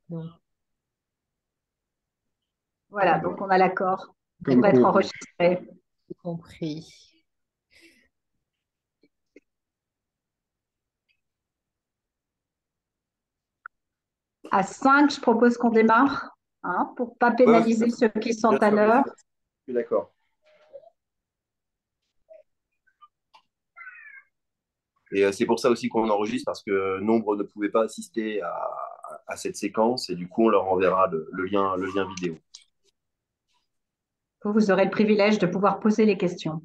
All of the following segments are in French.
Donc, Voilà, donc on a l'accord Comme pour être convenu. enregistré. y compris. À 5, je propose qu'on démarre, hein, pour ne pas Ouais, pénaliser ceux qui sont à bien l'heure. sûr, je suis d'accord. Et c'est pour ça aussi qu'on enregistre, parce que nombre ne pouvaient pas assister à cette séquence, et du coup, on leur enverra le lien vidéo. Vous aurez le privilège de pouvoir poser les questions.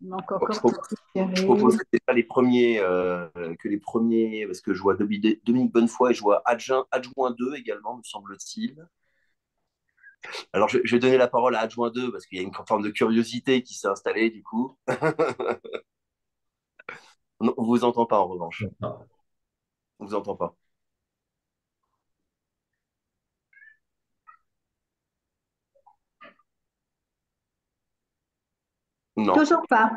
Il manque Bon, encore Titi je propose Thierry. que les premiers, parce que je vois Dominique Bonnefoy et je vois adjoint 2 également, me semble-t-il. Alors, je vais donner la parole à adjoint 2 parce qu'il y a une forme de curiosité qui s'est installée, du coup. Non, on vous entend pas, en revanche. Ah. On vous entend pas. Non. Toujours pas.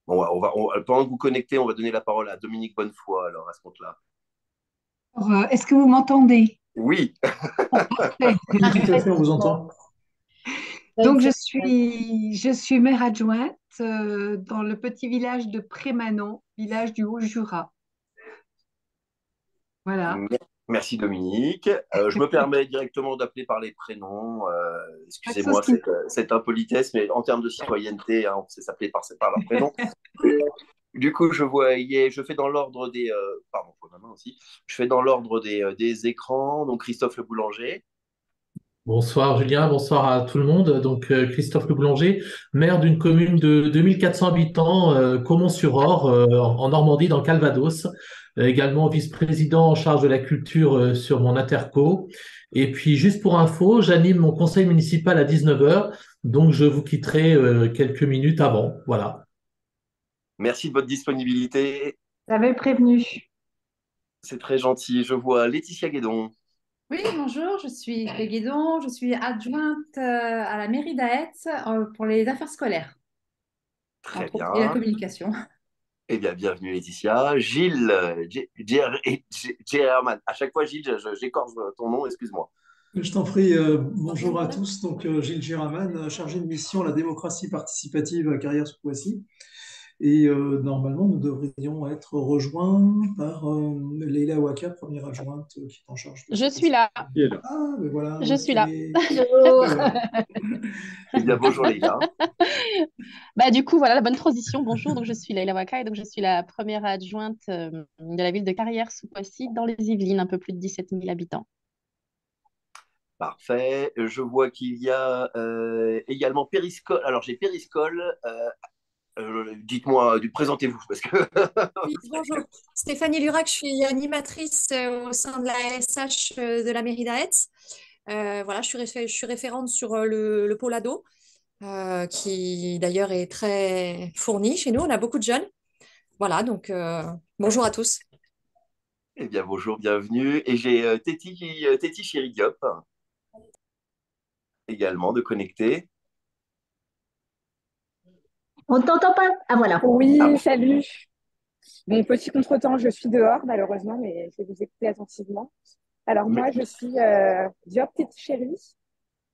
Bon, pendant que vous connectez, on va donner la parole à Dominique Bonnefoy, alors, à ce compte-là. Alors, est-ce que vous m'entendez? Oui. Parfait. Oui, tout à fait, on vous Parfaitement. entend. Donc, Très je suis maire adjointe dans le petit village de Prémanon, village du Haut-Jura. Voilà. Merci Dominique. Je me permets directement d'appeler par les prénoms. Pas de Excusez-moi souci. cette impolitesse, mais en termes de citoyenneté, hein, on sait s'appeler par leur prénom. Du coup, je fais dans l'ordre des, pardon, pour ma main aussi. Je fais dans l'ordre des écrans. Donc Christophe Le Boulanger. Bonsoir Julien, bonsoir à tout le monde. Donc Christophe Le Boulanger, maire d'une commune de 2400 habitants, Caumont-sur-Orge, en Normandie, dans le Calvados. Également vice-président en charge de la culture sur mon interco. Et puis juste pour info, j'anime mon conseil municipal à 19 heures, donc je vous quitterai quelques minutes avant. Voilà. Merci de votre disponibilité. J'avais prévenu. C'est très gentil. Je vois Laetitia Guédon. Oui, bonjour, je suis Claire Guédon, je suis adjointe à la mairie d'Aeth pour les affaires scolaires, Très entre autres, et la bien. communication. Eh bien, bienvenue Laetitia. Gilles German. À chaque fois, Gilles, j'écorche ton nom, excuse-moi. Je t'en prie, bonjour à tous. Donc, Gilles Giraman, chargé de mission à la démocratie participative à Carrière-sous-Poissy. Et normalement, nous devrions être rejoints par Leila Waka, première adjointe qui est en charge de Je cet suis aspect. là, Ah, Qui est là. ben voilà, où je est-ce suis qu'elle là. est? Bonjour. Ben voilà. Eh bien, bonjour Leïla. Bah, du coup, voilà la bonne transition. Bonjour, donc je suis Leïla Waka et donc je suis la première adjointe de la ville de Carrière-sous-Poissy dans les Yvelines, un peu plus de 17 000 habitants. Parfait. Je vois qu'il y a également Périscole. Alors, j'ai Périscole. Dites-moi, présentez-vous, parce que Oui, bonjour. Stéphanie Lurac, je suis animatrice au sein de la ASH de la mairie d'Aetz. Voilà, je suis référente sur le pôle ado, qui d'ailleurs est très fourni chez nous. On a beaucoup de jeunes. Voilà, donc bonjour à tous. eh bien, bonjour, bienvenue. Et j'ai Téti Chéri Diop, également, de connecter. On ne t'entend pas? Ah voilà. Ah Oui, bon. salut. Bon, petit contretemps, je suis dehors malheureusement, mais je vais vous écouter attentivement. Alors Mais- moi, je suis Diop Petite Chérie.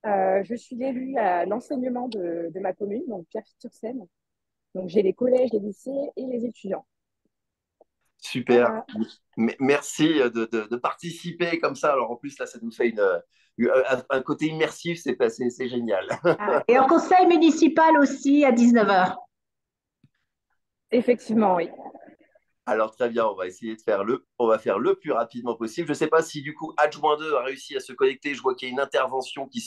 Je suis l'élue à l'enseignement de ma commune, donc Pierrefitte-sur-Seine. Donc j'ai les collèges, les lycées et les étudiants. Super. Voilà. Merci de participer comme ça. Alors, en plus, là, ça nous fait un côté immersif, c'est génial. Ah, et en conseil municipal aussi à 19 heures. Effectivement, oui. Alors, très bien, on va faire le plus rapidement possible. Je ne sais pas si, du coup, Adjoint 2 a réussi à se connecter. Je vois qu'il y a une intervention qui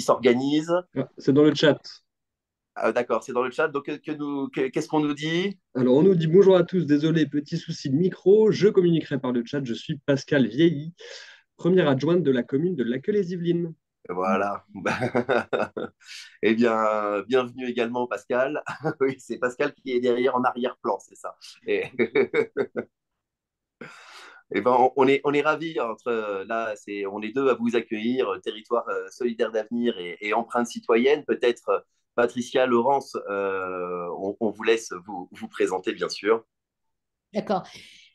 s'organise. Ah, c'est dans le chat. Ah, d'accord, c'est dans le chat. Donc, qu'est-ce qu'on nous dit? Alors, on nous dit bonjour à tous. Désolé, petit souci de micro. Je communiquerai par le chat. Je suis Pascal Vieilly, première adjointe de la commune de Laqueux-les-Yvelines. Voilà. Eh bien, bienvenue également, Pascal. Oui, c'est Pascal qui est derrière en arrière-plan, c'est ça. Et Eh ben, on est ravis. Là, on est deux à vous accueillir, Territoire solidaire d'avenir et Empreinte citoyenne. Peut-être, Patricia, Laurence, on vous laisse vous présenter, bien sûr. D'accord.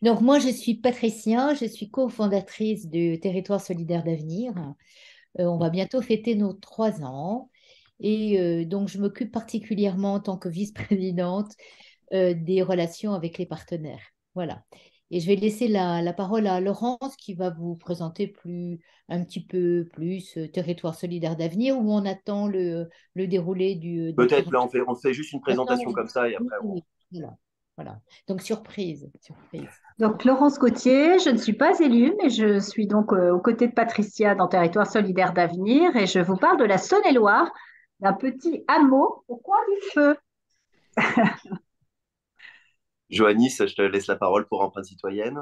Donc, moi, je suis Patricia, je suis cofondatrice du Territoire solidaire d'avenir. On va bientôt fêter nos 3 ans. Et donc, je m'occupe particulièrement en tant que vice-présidente des relations avec les partenaires. Voilà. Et je vais laisser la parole à Laurence qui va vous présenter un petit peu plus Territoire solidaire d'avenir où on attend le déroulé du Peut-être, tirage. là, on fait juste une présentation comme ça et Oui, après, oui, voilà, voilà. Donc, surprise, surprise. Donc, Laurence Gauthier, je ne suis pas élue, mais je suis donc aux côtés de Patricia dans Territoire solidaire d'avenir et je vous parle de la Saône-et-Loire, d'un petit hameau au coin du feu. Joannis, je te laisse la parole pour Empreinte citoyenne.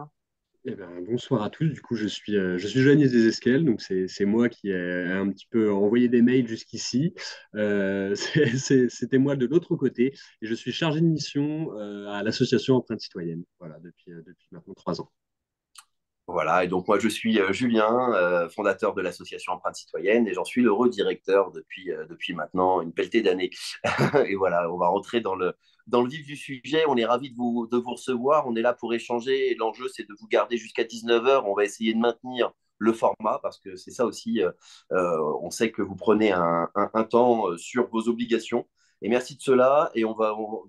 Eh ben, bonsoir à tous. Du coup, je suis Joannis Desesquelles, donc c'est moi qui ai un petit peu envoyé des mails jusqu'ici. C'était moi de l'autre côté et je suis chargé de mission à l'association Empreinte Citoyenne. Voilà, depuis maintenant 3 ans. Voilà, et donc moi je suis Julien, fondateur de l'association Empreinte citoyenne, et j'en suis l'heureux directeur depuis maintenant une pelletée d'années. Et voilà, on va rentrer dans le vif du sujet. On est ravis de vous recevoir. On est là pour échanger. Et l'enjeu, c'est de vous garder jusqu'à 19h. On va essayer de maintenir le format parce que c'est ça aussi. On sait que vous prenez un temps sur vos obligations. Et merci de cela. Et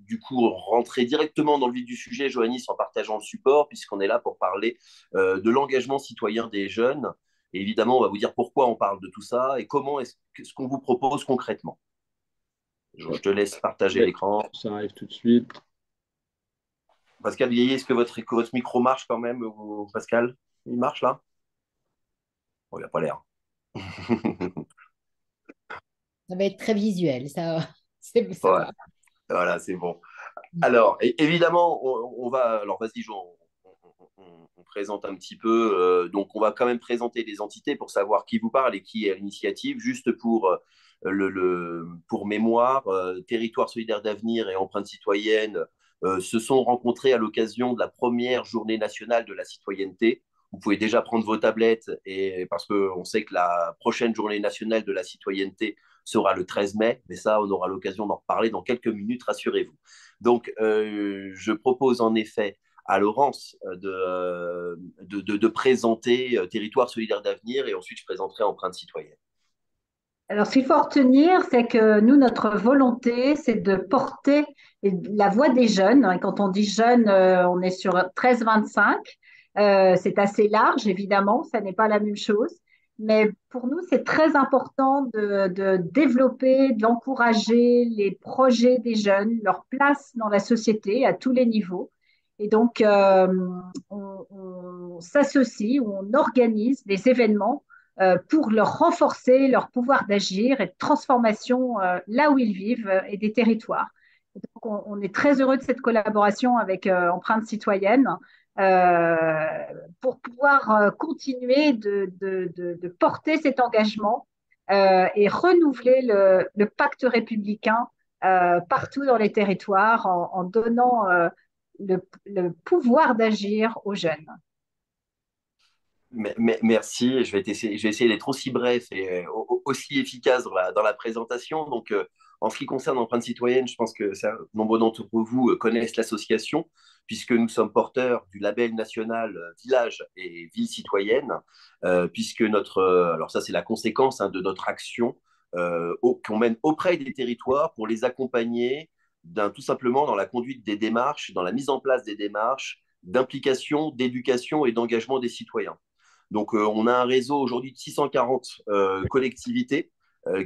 du coup rentrer directement dans le vif du sujet, Joannis, en partageant le support, puisqu'on est là pour parler de l'engagement citoyen des jeunes. Et évidemment, on va vous dire pourquoi on parle de tout ça et comment est-ce ce qu'on vous propose concrètement. Je te laisse partager l'écran. Ça arrive tout de suite. Pascal Vieillet, est-ce que votre micro marche quand même, Pascal? Il marche là? Oh, il n'a pas l'air. Ça va être très visuel, ça. Ça Ouais. va. Voilà, c'est bon. Alors, évidemment, on va. Alors, vas-y, Jo, on présente un petit peu. Donc, on va quand même présenter les entités pour savoir qui vous parle et qui est à l'initiative. Juste pour mémoire, Territoire solidaire d'avenir et Empreinte citoyenne se sont rencontrés à l'occasion de la première journée nationale de la citoyenneté. Vous pouvez déjà prendre vos tablettes parce qu'on sait que la prochaine journée nationale de la citoyenneté sera le 13 mai, mais ça, on aura l'occasion d'en reparler dans quelques minutes, rassurez-vous. Donc, je propose en effet à Laurence de présenter Territoire solidaire d'avenir et ensuite je présenterai Empreinte citoyenne. Alors, ce qu'il faut retenir, c'est que nous, notre volonté, c'est de porter la voix des jeunes. Et quand on dit jeunes, on est sur 13-25. C'est assez large, évidemment, ça n'est pas la même chose. Mais pour nous, c'est très important de développer, d'encourager les projets des jeunes, leur place dans la société à tous les niveaux. Et donc, on s'associe ou on organise des événements pour leur renforcer leur pouvoir d'agir et de transformation là où ils vivent et des territoires. Et donc, on est très heureux de cette collaboration avec Empreinte citoyenne pour pouvoir continuer de porter cet engagement et renouveler le pacte républicain partout dans les territoires en donnant le pouvoir d'agir aux jeunes. Merci. Je vais essayer d'être aussi bref et aussi efficace dans la présentation. Donc, en ce qui concerne Empreinte citoyenne, je pense que nombre d'entre vous connaissent l'association, puisque nous sommes porteurs du label national Village et Ville citoyenne, puisque alors ça c'est la conséquence de notre action qu'on mène auprès des territoires pour les accompagner tout simplement dans la conduite des démarches, dans la mise en place des démarches d'implication, d'éducation et d'engagement des citoyens. Donc, on a un réseau aujourd'hui de 640 collectivités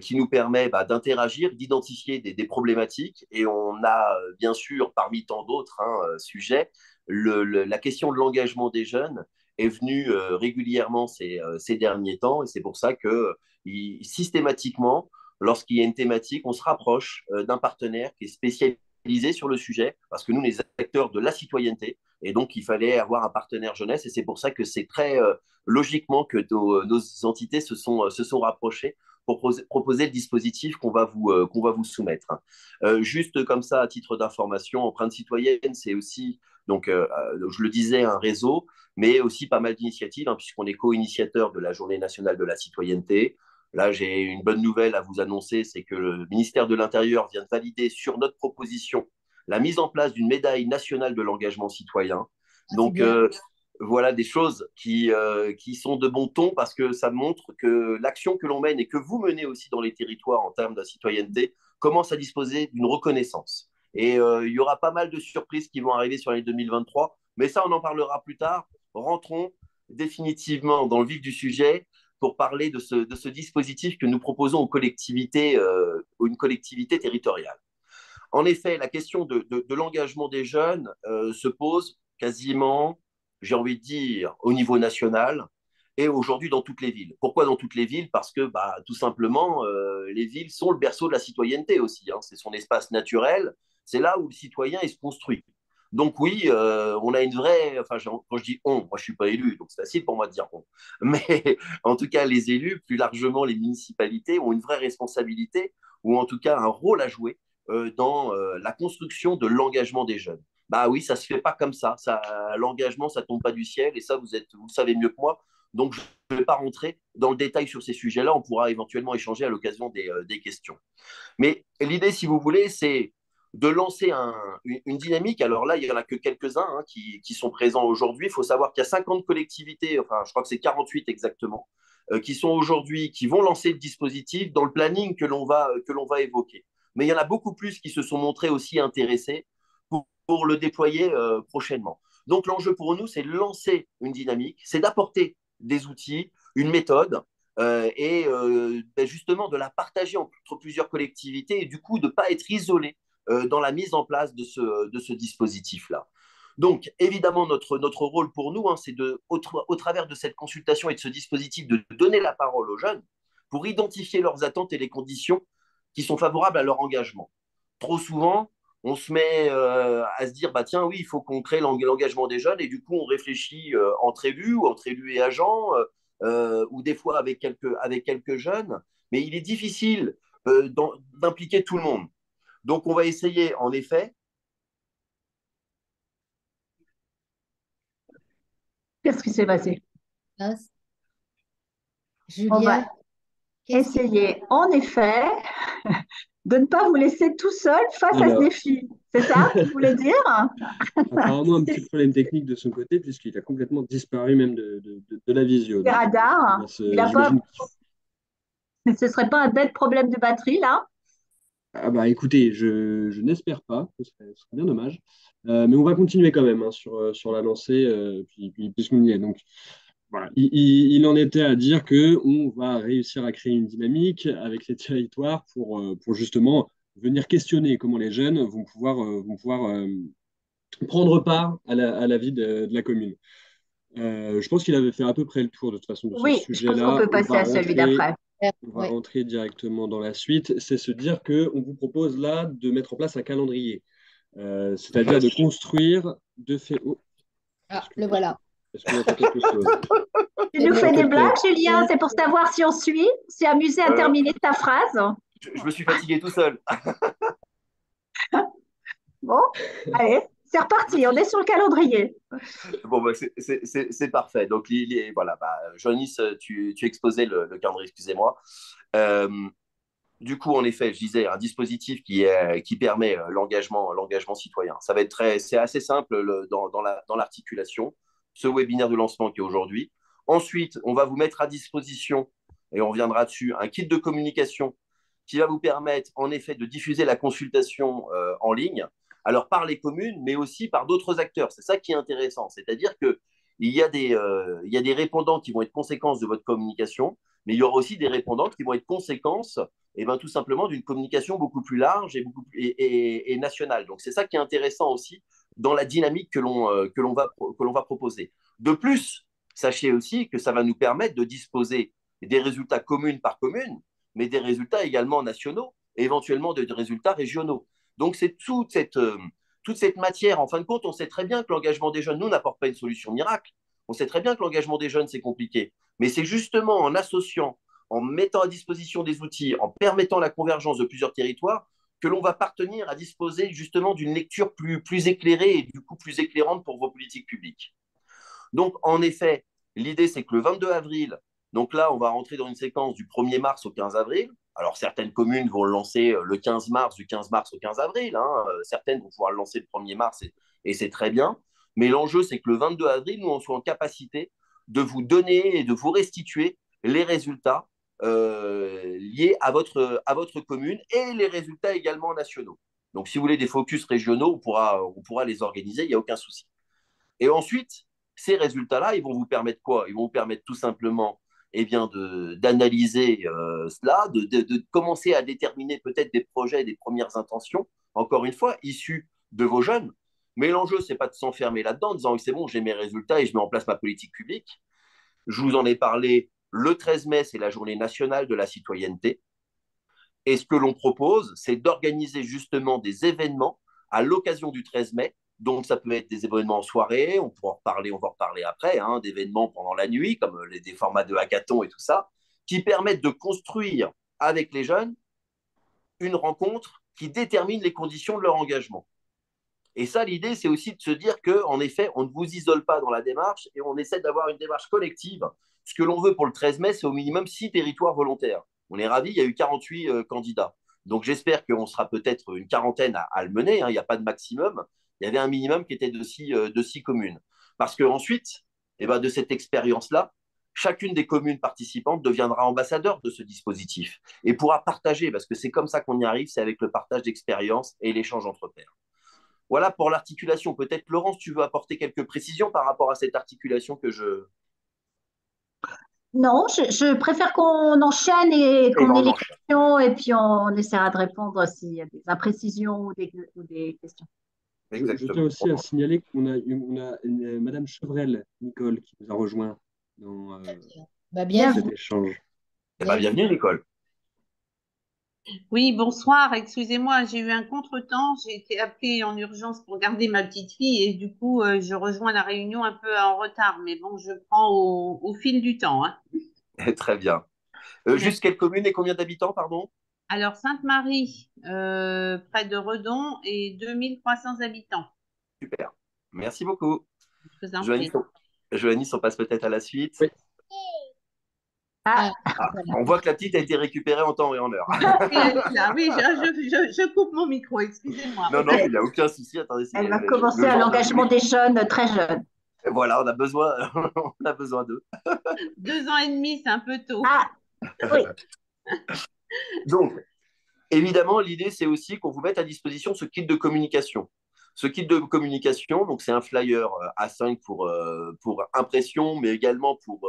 qui nous permet d'interagir, d'identifier des problématiques. Et on a, bien sûr, parmi tant d'autres sujets, la question de l'engagement des jeunes est venue régulièrement ces derniers temps. Et c'est pour ça que, systématiquement, lorsqu'il y a une thématique, on se rapproche d'un partenaire qui est spécialisé sur le sujet, parce que nous, on est acteurs de la citoyenneté, et donc il fallait avoir un partenaire jeunesse, et c'est pour ça que c'est très logiquement que nos entités se sont rapprochées pour proposer le dispositif qu'on va vous soumettre. Juste comme ça, à titre d'information, Empreinte citoyenne, c'est aussi, donc, je le disais, un réseau, mais aussi pas mal d'initiatives, hein, puisqu'on est co-initiateur de la Journée nationale de la citoyenneté. Là, j'ai une bonne nouvelle à vous annoncer, c'est que le ministère de l'Intérieur vient de valider sur notre proposition la mise en place d'une médaille nationale de l'engagement citoyen. Donc, voilà des choses qui sont de bon ton parce que ça montre que l'action que l'on mène et que vous menez aussi dans les territoires en termes de citoyenneté commence à disposer d'une reconnaissance. Et il y aura pas mal de surprises qui vont arriver sur l'année 2023, mais ça, on en parlera plus tard. Rentrons définitivement dans le vif du sujet pour parler de ce dispositif que nous proposons aux collectivités, une collectivité territoriale. En effet, la question de l'engagement des jeunes se pose quasiment, j'ai envie de dire, au niveau national et aujourd'hui dans toutes les villes. Pourquoi dans toutes les villes? Parce que tout simplement, les villes sont le berceau de la citoyenneté aussi, hein. C'est son espace naturel, c'est là où le citoyen se construit. Donc oui, on a une vraie, enfin quand je dis on, moi je suis pas élu, donc c'est facile pour moi de dire on. Mais en tout cas, les élus, plus largement les municipalités, ont une vraie responsabilité ou en tout cas un rôle à jouer dans la construction de l'engagement des jeunes. Bah oui, ça se fait pas comme ça. L'engagement, ça tombe pas du ciel et ça, vous le savez mieux que moi. Donc, je ne vais pas rentrer dans le détail sur ces sujets-là. On pourra éventuellement échanger à l'occasion des questions. Mais l'idée, si vous voulez, c'est de lancer une dynamique. Alors là, il n'y en a que quelques-uns hein, qui sont présents aujourd'hui. Il faut savoir qu'il y a 50 collectivités, enfin, je crois que c'est 48 exactement, qui sont aujourd'hui, qui vont lancer le dispositif dans le planning que l'on va évoquer. Mais il y en a beaucoup plus qui se sont montrés aussi intéressés pour le déployer prochainement. Donc l'enjeu pour nous, c'est de lancer une dynamique, c'est d'apporter des outils, une méthode, et justement de la partager entre plusieurs collectivités et du coup de ne pas être isolé dans la mise en place de ce dispositif-là. Donc, évidemment, notre rôle pour nous, hein, c'est au travers de cette consultation et de ce dispositif, de donner la parole aux jeunes pour identifier leurs attentes et les conditions qui sont favorables à leur engagement. Trop souvent, on se met à se dire, bah tiens, oui, il faut qu'on crée l'engagement des jeunes, et du coup, on réfléchit entre élus et agents, ou des fois avec quelques jeunes, mais il est difficile d'impliquer tout le monde. Donc, on va essayer, en effet. Qu'est-ce qui s'est passé? Julia, on va essayer, en effet, de ne pas vous laisser tout seul face à ce défi. C'est ça que vous voulez dire? Apparemment, un petit problème technique de son côté, puisqu'il a complètement disparu même de la visio. Les radars, il a pas... Ce ne serait pas un bête problème de batterie, là? Ah bah écoutez, je n'espère pas, ce serait bien dommage. Mais on va continuer quand même hein, sur la lancée, puisqu'on y est. Donc voilà, il en était à dire qu'on va réussir à créer une dynamique avec les territoires pour justement venir questionner comment les jeunes vont pouvoir prendre part à la vie de la commune. Je pense qu'il avait fait à peu près le tour de toute façon de ce sujet-là. Je pense qu'on peut passer à celui d'après. On va rentrer directement dans la suite. C'est se dire qu'on vous propose là de mettre en place un calendrier. C'est-à-dire de construire, de faire... Oh. Ah, le voilà. Est-ce qu'on entend quelque chose? Tu nous fais des blagues, Julien? C'est pour savoir si on suit? Si amusé à terminer ta phrase? Je me suis fatigué tout seul. Bon, allez. C'est reparti, on est sur le calendrier. Bon, bah, c'est parfait. Donc, voilà, Joannis, tu exposais le calendrier, excusez-moi. Du coup, en effet, je disais, un dispositif qui permet l'engagement citoyen. Ça va être c'est assez simple dans l'articulation, ce webinaire de lancement qui est aujourd'hui. Ensuite, on va vous mettre à disposition, et on reviendra dessus, un kit de communication qui va vous permettre, en effet, de diffuser la consultation en ligne. Alors par les communes, mais aussi par d'autres acteurs. C'est ça qui est intéressant. C'est-à-dire qu'il y a des répondants qui vont être conséquences de votre communication, mais il y aura aussi des répondants qui vont être conséquences tout simplement d'une communication beaucoup plus large et nationale. Donc c'est ça qui est intéressant aussi dans la dynamique que l'on va proposer. De plus, sachez aussi que ça va nous permettre de disposer des résultats commune par commune, mais des résultats également nationaux et éventuellement des résultats régionaux. Donc, c'est toute cette matière. En fin de compte, on sait très bien que l'engagement des jeunes, nous, n'apporte pas une solution miracle. On sait très bien que l'engagement des jeunes, c'est compliqué. Mais c'est justement en associant, en mettant à disposition des outils, en permettant la convergence de plusieurs territoires, que l'on va parvenir à disposer justement d'une lecture plus éclairée et du coup plus éclairante pour vos politiques publiques. Donc, en effet, l'idée, c'est que le 22 avril, donc là, on va rentrer dans une séquence du 1er mars au 15 avril. Alors, certaines communes vont le lancer le 15 mars, du 15 mars au 15 avril. Certaines vont pouvoir le lancer le 1er mars et c'est très bien. Mais l'enjeu, c'est que le 22 avril, nous, on soit en capacité de vous donner et de vous restituer les résultats liés à votre commune et les résultats également nationaux. Donc, si vous voulez des focus régionaux, on pourra les organiser, il n'y a aucun souci. Et ensuite, ces résultats-là, ils vont vous permettre quoi? Ils vont vous permettre tout simplement d'analyser cela, de commencer à déterminer peut-être des projets, des premières intentions, encore une fois, issus de vos jeunes. Mais l'enjeu, ce n'est pas de s'enfermer là-dedans en disant c'est bon, j'ai mes résultats et je mets en place ma politique publique. Je vous en ai parlé, le 13 mai, c'est la journée nationale de la citoyenneté. Et ce que l'on propose, c'est d'organiser justement des événements à l'occasion du 13 mai. Donc, ça peut être des événements en soirée, on va en reparler après, d'événements pendant la nuit, comme des formats de hackathon et tout ça, qui permettent de construire avec les jeunes une rencontre qui détermine les conditions de leur engagement. Et ça, l'idée, c'est aussi de se dire qu'en effet, on ne vous isole pas dans la démarche et on essaie d'avoir une démarche collective. Ce que l'on veut pour le 13 mai, c'est au minimum 6 territoires volontaires. On est ravis, il y a eu 48 candidats. Donc j'espère qu'on sera peut-être une quarantaine à le mener, il n'y a pas de maximum. Il y avait un minimum qui était de 6 communes. Parce qu'ensuite, de cette expérience-là, chacune des communes participantes deviendra ambassadeur de ce dispositif et pourra partager, parce que c'est comme ça qu'on y arrive, c'est avec le partage d'expériences et l'échange entre pairs. Voilà pour l'articulation. Peut-être, Laurence, tu veux apporter quelques précisions par rapport à cette articulation que je... Non, je préfère qu'on enchaîne et qu'on ait les questions et puis on essaiera de répondre s'il y a des imprécisions ou des questions. Je tiens aussi à signaler qu'on a Madame Chevrel, Nicole, qui nous a rejoint dans cet échange. Bienvenue, Nicole. Oui, bonsoir. Excusez-moi, j'ai eu un contretemps. J'ai été appelée en urgence pour garder ma petite fille et du coup, je rejoins la réunion un peu en retard. Mais bon, je prends au fil du temps. Très bien. Juste quelle commune et combien d'habitants, pardon? Alors, Sainte-Marie, près de Redon, et 2300 habitants. Super. Merci beaucoup. Je vous en prie. Joannis, on passe peut-être à la suite. Oui. On voit que la petite a été récupérée en temps et en heure. Oui, je coupe mon micro, excusez-moi. Non, il n'y a aucun souci. Attendez, elle va commencer à l'engagement des jeunes, très jeunes. Voilà, on a besoin d'eux. 2 ans et demi, c'est un peu tôt. Oui. Donc, évidemment, l'idée, c'est aussi qu'on vous mette à disposition ce kit de communication. Ce kit de communication, donc c'est un flyer A5 pour impression, mais également pour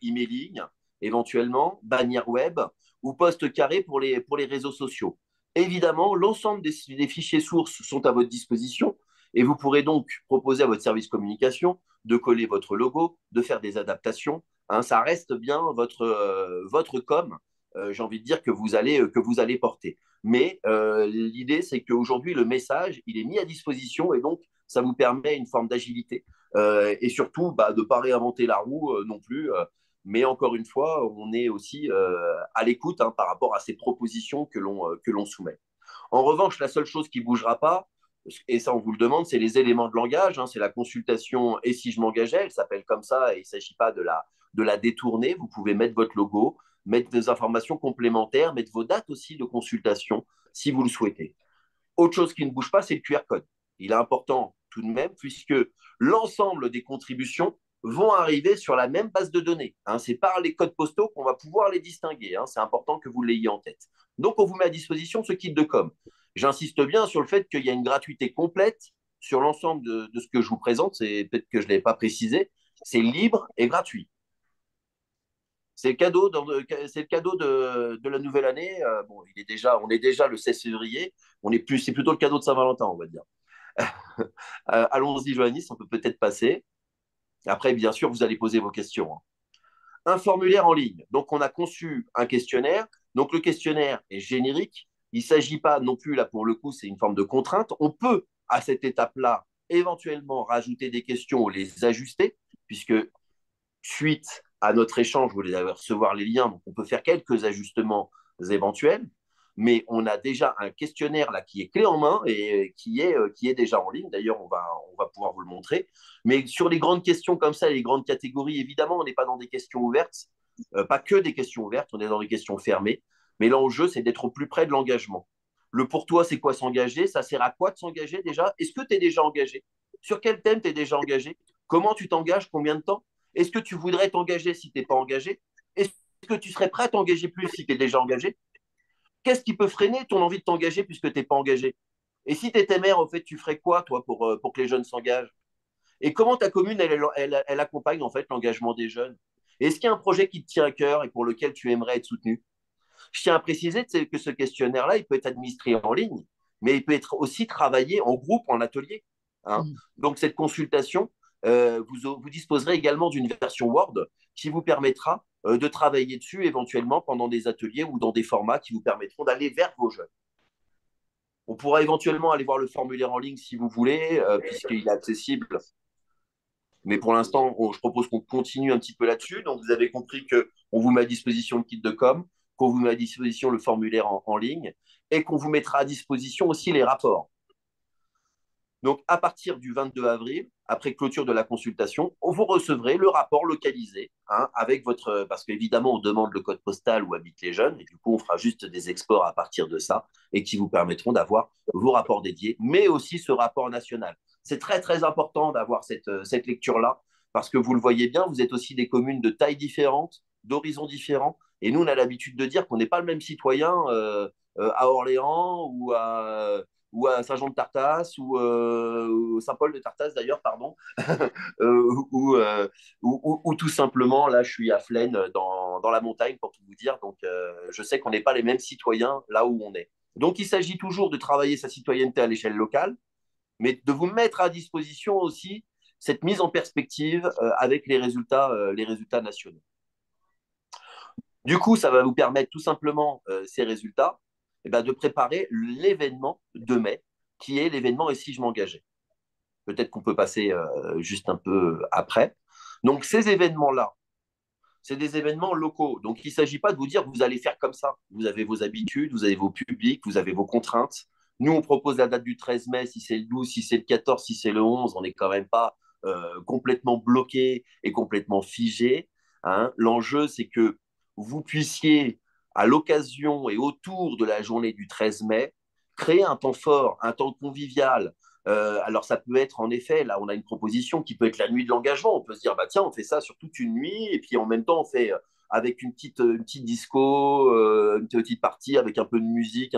emailing, éventuellement, bannière web ou post carré pour les réseaux sociaux. Évidemment, l'ensemble des fichiers sources sont à votre disposition et vous pourrez donc proposer à votre service communication de coller votre logo, de faire des adaptations. Ça reste bien votre com, j'ai envie de dire, que vous allez porter. Mais l'idée, c'est qu'aujourd'hui, le message, il est mis à disposition et donc, ça vous permet une forme d'agilité et surtout de ne pas réinventer la roue non plus. Mais encore une fois, on est aussi à l'écoute par rapport à ces propositions que l'on soumet. En revanche, la seule chose qui ne bougera pas, et ça on vous le demande, c'est les éléments de langage, c'est la consultation et si je m'engageais, elle s'appelle comme ça et il ne s'agit pas de la détourner. Vous pouvez mettre votre logo, mettre des informations complémentaires, mettre vos dates aussi de consultation si vous le souhaitez. Autre chose qui ne bouge pas, c'est le QR code. Il est important tout de même puisque l'ensemble des contributions vont arriver sur la même base de données. C'est par les codes postaux qu'on va pouvoir les distinguer. C'est important que vous l'ayez en tête. Donc, on vous met à disposition ce kit de com. J'insiste bien sur le fait qu'il y a une gratuité complète sur l'ensemble de ce que je vous présente. C'est peut-être que je ne l'ai pas précisé. C'est libre et gratuit. C'est le cadeau de la nouvelle année. On est déjà le 16 février. C'est plutôt le cadeau de Saint-Valentin, on va dire. Allons-y, Joannis, on peut peut-être passer. Après, bien sûr, vous allez poser vos questions. Un formulaire en ligne. Donc, on a conçu un questionnaire. Donc, le questionnaire est générique. Il ne s'agit pas non plus, là, pour le coup, c'est une forme de contrainte. On peut, à cette étape-là, éventuellement rajouter des questions ou les ajuster, puisque suite à notre échange, vous allez recevoir les liens, donc on peut faire quelques ajustements éventuels. mais on a déjà un questionnaire là qui est clé en main et qui est déjà en ligne. D'ailleurs, on va pouvoir vous le montrer. Mais sur les grandes questions comme ça, les grandes catégories, évidemment, on n'est pas dans des questions ouvertes, pas que des questions ouvertes, on est dans des questions fermées. Mais l'enjeu, c'est d'être au plus près de l'engagement. Le pour toi, c'est quoi s'engager? Ça sert à quoi de s'engager déjà? Est-ce que tu es déjà engagé? Sur quel thème tu es déjà engagé? Comment tu t'engages? Combien de temps? Est-ce que tu voudrais t'engager si tu n'es pas engagé? Est-ce que tu serais prêt à t'engager plus si tu es déjà engagé? Qu'est-ce qui peut freiner ton envie de t'engager puisque tu n'es pas engagé? Et si tu étais maire, au fait, tu ferais quoi, toi, pour que les jeunes s'engagent? Et comment ta commune, elle accompagne, en fait, l'engagement des jeunes? Est-ce qu'il y a un projet qui te tient à cœur et pour lequel tu aimerais être soutenu? Je tiens à préciser que ce questionnaire-là, il peut être administré en ligne, mais il peut être aussi travaillé en groupe, en atelier. Hein. Donc, cette consultation, vous disposerez également d'une version Word qui vous permettra de travailler dessus éventuellement pendant des ateliers ou dans des formats qui vous permettront d'aller vers vos jeunes. On pourra éventuellement aller voir le formulaire en ligne si vous voulez, puisqu'il est accessible. Mais pour l'instant, je propose qu'on continue un petit peu là-dessus. Donc, vous avez compris qu'on vous met à disposition le kit de com, qu'on vous met à disposition le formulaire en ligne et qu'on vous mettra à disposition aussi les rapports. Donc, à partir du 22 avril, après clôture de la consultation, vous recevrez le rapport localisé avec votre. Parce qu'évidemment, on demande le code postal où habitent les jeunes, et du coup, on fera juste des exports à partir de ça et qui vous permettront d'avoir vos rapports dédiés, mais aussi ce rapport national. C'est très, très important d'avoir cette lecture-là, parce que vous le voyez bien, vous êtes aussi des communes de tailles différentes, d'horizons différents, et nous, on a l'habitude de dire qu'on n'est pas le même citoyen à Orléans ou à Saint-Jean-de-Tartas, ou Saint-Paul-de-Tartas d'ailleurs, pardon, ou tout simplement, là, je suis à Flaine, dans la montagne, pour tout vous dire, donc je sais qu'on n'est pas les mêmes citoyens là où on est. Donc, il s'agit toujours de travailler sa citoyenneté à l'échelle locale, mais de vous mettre à disposition aussi cette mise en perspective avec les résultats nationaux. Du coup, ça va vous permettre tout simplement ces résultats de préparer l'événement de mai, qui est l'événement Et si je m'engageais. Peut-être qu'on peut passer juste un peu après. Donc, ces événements-là, c'est des événements locaux. Donc, il ne s'agit pas de vous dire que vous allez faire comme ça. Vous avez vos habitudes, vous avez vos publics, vous avez vos contraintes. Nous, on propose la date du 13 mai, si c'est le 12, si c'est le 14, si c'est le 11, on n'est quand même pas complètement bloqué et complètement figé. Hein. L'enjeu, c'est que vous puissiez, à l'occasion et autour de la journée du 13 mai, créer un temps fort, un temps convivial. Alors, ça peut être en effet, là, on a une proposition qui peut être la nuit de l'engagement. On peut se dire, bah tiens, on fait ça sur toute une nuit, et puis en même temps, on fait avec une petite disco, une petite partie avec un peu de musique,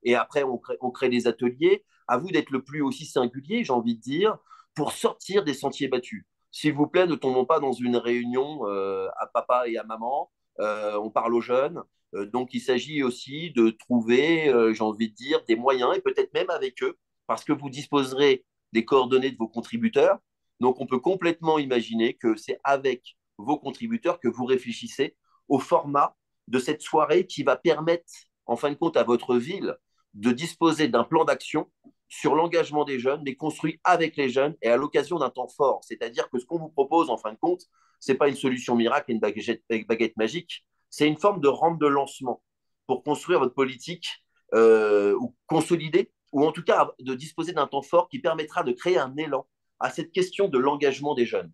et après, on crée des ateliers. À vous d'être le plus aussi singulier, j'ai envie de dire, pour sortir des sentiers battus. S'il vous plaît, ne tombons pas dans une réunion à papa et à maman. On parle aux jeunes. Donc, il s'agit aussi de trouver, j'ai envie de dire, des moyens, et peut-être même avec eux, parce que vous disposerez des coordonnées de vos contributeurs. Donc, on peut complètement imaginer que c'est avec vos contributeurs que vous réfléchissez au format de cette soirée qui va permettre, en fin de compte, à votre ville de disposer d'un plan d'action sur l'engagement des jeunes, mais construit avec les jeunes et à l'occasion d'un temps fort. C'est-à-dire que ce qu'on vous propose, en fin de compte, ce n'est pas une solution miracle et une baguette magique, c'est une forme de rampe de lancement pour construire votre politique ou consolider, ou en tout cas de disposer d'un temps fort qui permettra de créer un élan à cette question de l'engagement des jeunes.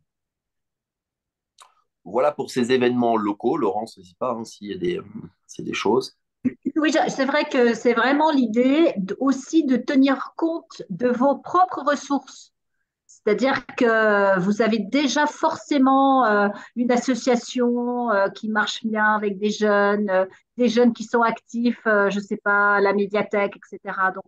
Voilà pour ces événements locaux. Laurence, n'hésite pas s'il y a des choses. Oui, c'est vrai que c'est vraiment l'idée aussi de tenir compte de vos propres ressources. C'est-à-dire que vous avez déjà forcément une association qui marche bien avec des jeunes qui sont actifs, je ne sais pas, à la médiathèque, etc. Donc,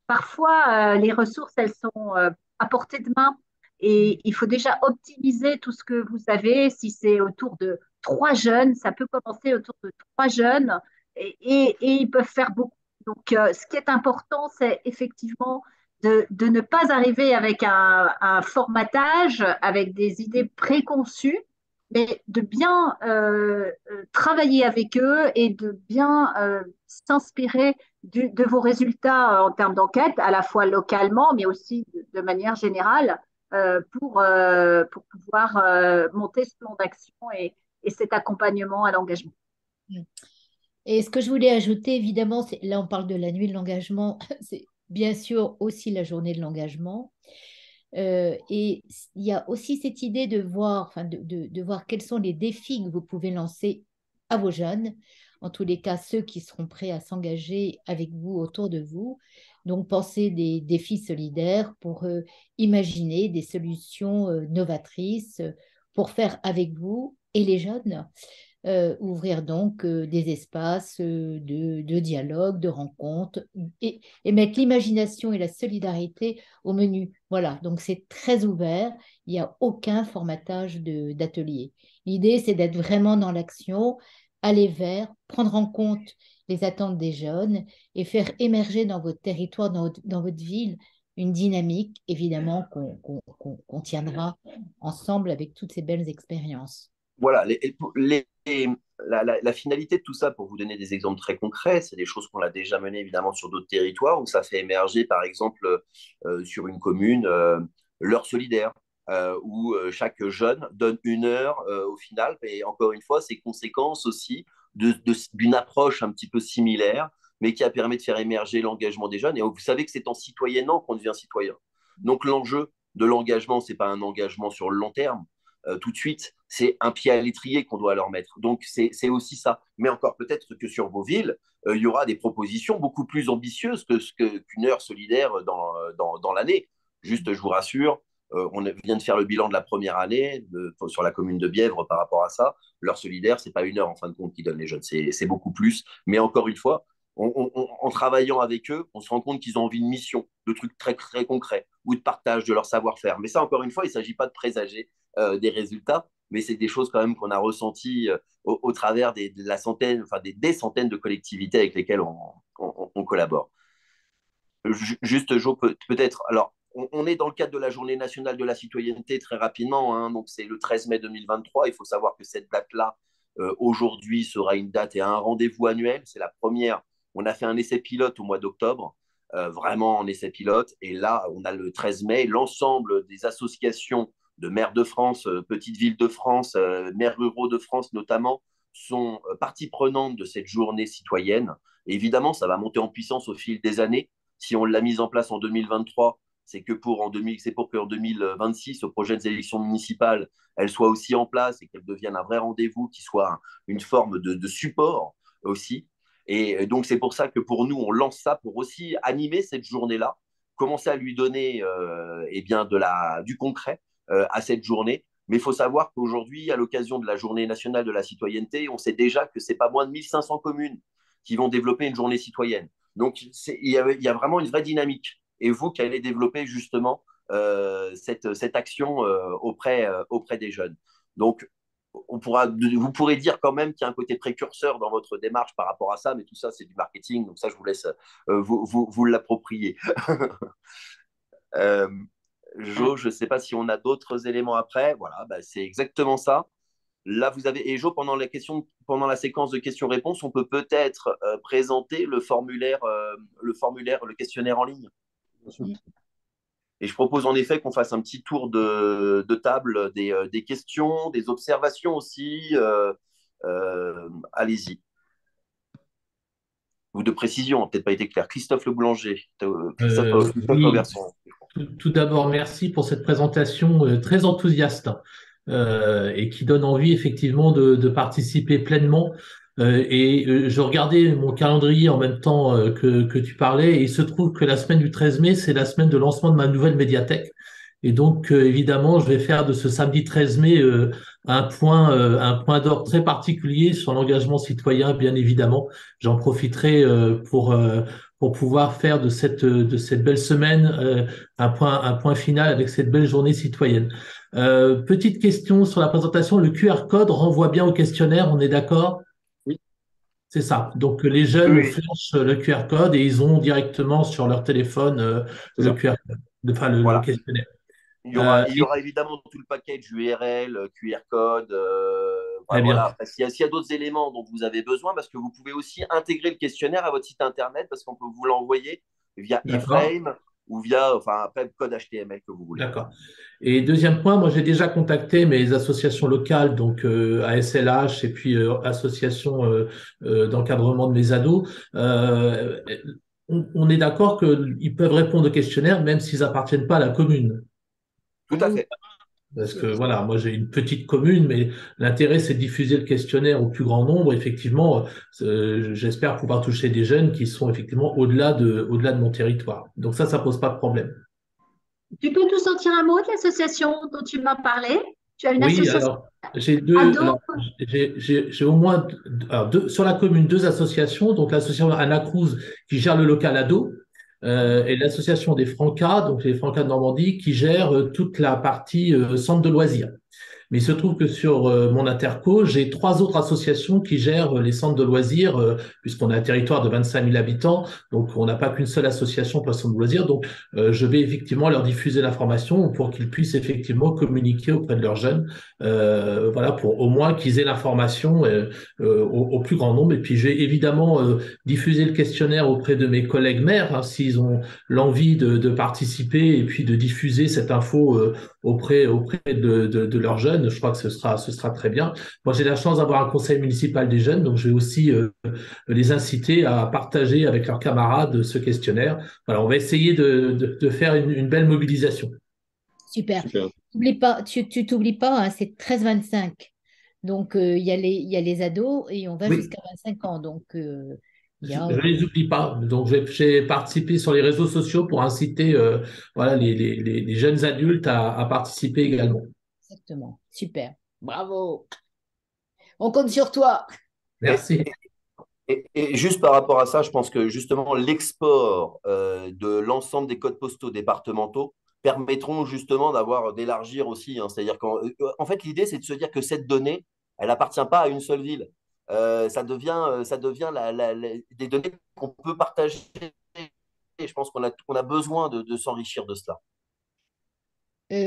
parfois, les ressources, elles sont à portée de main et il faut déjà optimiser tout ce que vous avez. Si c'est autour de trois jeunes, ça peut commencer autour de trois jeunes et ils peuvent faire beaucoup. Donc, ce qui est important, c'est effectivement de ne pas arriver avec un formatage, avec des idées préconçues, mais de bien travailler avec eux et de bien s'inspirer de vos résultats en termes d'enquête, à la fois localement, mais aussi de manière générale, pour pouvoir monter ce plan d'action et cet accompagnement à l'engagement. Et ce que je voulais ajouter, évidemment, là on parle de la nuit de l'engagement, c'est bien sûr aussi la journée de l'engagement. Et il y a aussi cette idée de voir, enfin, de voir quels sont les défis que vous pouvez lancer à vos jeunes, en tous les cas ceux qui seront prêts à s'engager avec vous autour de vous. Donc penser des défis solidaires pour imaginer des solutions novatrices pour faire avec vous et les jeunes. Ouvrir donc des espaces de dialogue, de rencontres et mettre l'imagination et la solidarité au menu. Voilà, donc c'est très ouvert, il n'y a aucun formatage d'atelier. L'idée, c'est d'être vraiment dans l'action, aller vers, prendre en compte les attentes des jeunes et faire émerger dans votre territoire, dans votre ville, une dynamique, évidemment, qu'on tiendra ensemble avec toutes ces belles expériences. Voilà, la finalité de tout ça, pour vous donner des exemples très concrets, c'est des choses qu'on a déjà menées évidemment sur d'autres territoires, où ça fait émerger par exemple sur une commune l'heure solidaire, où chaque jeune donne une heure au final, et encore une fois, c'est conséquence aussi d'une approche un petit peu similaire, mais qui a permis de faire émerger l'engagement des jeunes. Et vous savez que c'est en citoyennant qu'on devient citoyen. Donc l'enjeu de l'engagement, ce n'est pas un engagement sur le long terme, tout de suite, c'est un pied à l'étrier qu'on doit leur mettre. Donc, c'est aussi ça. Mais encore peut-être que sur vos villes, il y aura des propositions beaucoup plus ambitieuses qu'une heure solidaire dans l'année. Juste, je vous rassure, on vient de faire le bilan de la première année sur la commune de Bièvre par rapport à ça. L'heure solidaire, ce n'est pas une heure en fin de compte qui donne les jeunes, c'est beaucoup plus. Mais encore une fois, en travaillant avec eux, on se rend compte qu'ils ont envie de mission, de trucs très, très concrets ou de partage de leur savoir-faire. Mais ça, encore une fois, il ne s'agit pas de présager des résultats, mais c'est des choses quand même qu'on a ressenties au travers des centaines de collectivités avec lesquelles on collabore. Juste, Jo, peut-être, alors, on est dans le cadre de la Journée nationale de la citoyenneté très rapidement, hein, donc c'est le 13 mai 2023. Il faut savoir que cette date-là, aujourd'hui, sera une date et un rendez-vous annuel. C'est la première. On a fait un essai pilote au mois d'octobre, vraiment en essai pilote. Et là, on a le 13 mai, l'ensemble des associations de maires de France, petites villes de France, maires ruraux de France notamment, sont partie prenante de cette journée citoyenne. Et évidemment, ça va monter en puissance au fil des années. Si on l'a mise en place en 2023, c'est pour qu'en 2026, aux prochaines élections municipales, elle soit aussi en place et qu'elle devienne un vrai rendez-vous, qui soit une forme de support aussi. Et donc, c'est pour ça que pour nous, on lance ça pour aussi animer cette journée-là, commencer à lui donner du concret à cette journée. Mais il faut savoir qu'aujourd'hui, à l'occasion de la Journée nationale de la citoyenneté, on sait déjà que ce n'est pas moins de 1500 communes qui vont développer une journée citoyenne. Donc, il y a vraiment une vraie dynamique. Et vous qui allez développer justement cette action auprès des jeunes. Donc, vous pourrez dire quand même qu'il y a un côté précurseur dans votre démarche par rapport à ça, mais tout ça, c'est du marketing. Donc ça, je vous laisse vous l'approprier. Jo, je ne sais pas si on a d'autres éléments après. Voilà, c'est exactement ça. Là, vous avez, et Jo, pendant la séquence de questions-réponses, on peut peut-être présenter le questionnaire en ligne. Et je propose en effet qu'on fasse un petit tour de table des questions, des observations aussi. Allez-y. Ou de précision, peut-être pas été clair. Christophe Le Boulanger. Christophe Oui. Auberson. Tout d'abord, merci pour cette présentation très enthousiaste et qui donne envie effectivement de participer pleinement. Je regardais mon calendrier en même temps que tu parlais, et il se trouve que la semaine du 13 mai, c'est la semaine de lancement de ma nouvelle médiathèque. Et donc, évidemment, je vais faire de ce samedi 13 mai un point d'ordre très particulier sur l'engagement citoyen, bien évidemment. J'en profiterai pour pouvoir faire de cette belle semaine un point final avec cette belle journée citoyenne. Petite question sur la présentation, le QR code renvoie bien au questionnaire, on est d'accord? Oui. C'est ça. Donc les jeunes flashent le QR code et ils ont directement sur leur téléphone le QR code, enfin le questionnaire. Il y aura évidemment tout le package URL, QR code. Voilà. Après, s'il y a d'autres éléments dont vous avez besoin, parce que vous pouvez aussi intégrer le questionnaire à votre site internet, parce qu'on peut vous l'envoyer via eFrame, ou via, enfin, après, le code HTML que vous voulez. D'accord. Et deuxième point, moi j'ai déjà contacté mes associations locales, donc ASLH et puis association d'encadrement de mes ados. On est d'accord qu'ils peuvent répondre au questionnaire même s'ils appartiennent pas à la commune. Tout à fait. Parce que voilà, moi j'ai une petite commune, mais l'intérêt c'est de diffuser le questionnaire au plus grand nombre. Effectivement, j'espère pouvoir toucher des jeunes qui sont effectivement au-delà de mon territoire. Donc ça pose pas de problème. Tu peux nous sortir un mot de l'association dont tu m'as parlé? Tu as une Oui, association alors j'ai deux, ado? alors j'ai au moins sur la commune deux associations, donc l'association Anna Cruz qui gère le local ado et l'association des Francas, donc les Francas de Normandie, qui gère toute la partie centre de loisirs. Mais il se trouve que sur mon interco, j'ai trois autres associations qui gèrent les centres de loisirs, puisqu'on a un territoire de 25 000 habitants, donc on n'a pas qu'une seule association pour le centre de loisirs. Donc, je vais effectivement leur diffuser l'information pour qu'ils puissent effectivement communiquer auprès de leurs jeunes, voilà, pour au moins qu'ils aient l'information au plus grand nombre. Et puis, je vais évidemment diffuser le questionnaire auprès de mes collègues maires, hein, s'ils ont l'envie de participer et puis de diffuser cette info auprès de leurs jeunes. Je crois que ce sera très bien. Moi, j'ai la chance d'avoir un conseil municipal des jeunes, donc je vais aussi les inciter à partager avec leurs camarades ce questionnaire. Voilà, on va essayer de faire une belle mobilisation. Super. Super. N'oublie pas, tu t'oublies pas, hein, c'est 13-25. Donc, il y a les ados et on va Oui. jusqu'à 25 ans. Donc, il y Je a, ne les oublie pas. Donc, j'ai participé sur les réseaux sociaux pour inciter voilà, les jeunes adultes à participer également. exactement. Super. Bravo. On compte sur toi. Merci. Et juste par rapport à ça, je pense que justement l'export de l'ensemble des codes postaux départementaux permettront justement d'élargir aussi, hein. C'est-à-dire qu'en fait, l'idée, c'est de se dire que cette donnée, elle n'appartient pas à une seule ville. Ça devient des données qu'on peut partager. Et je pense qu'on a besoin de s'enrichir de cela.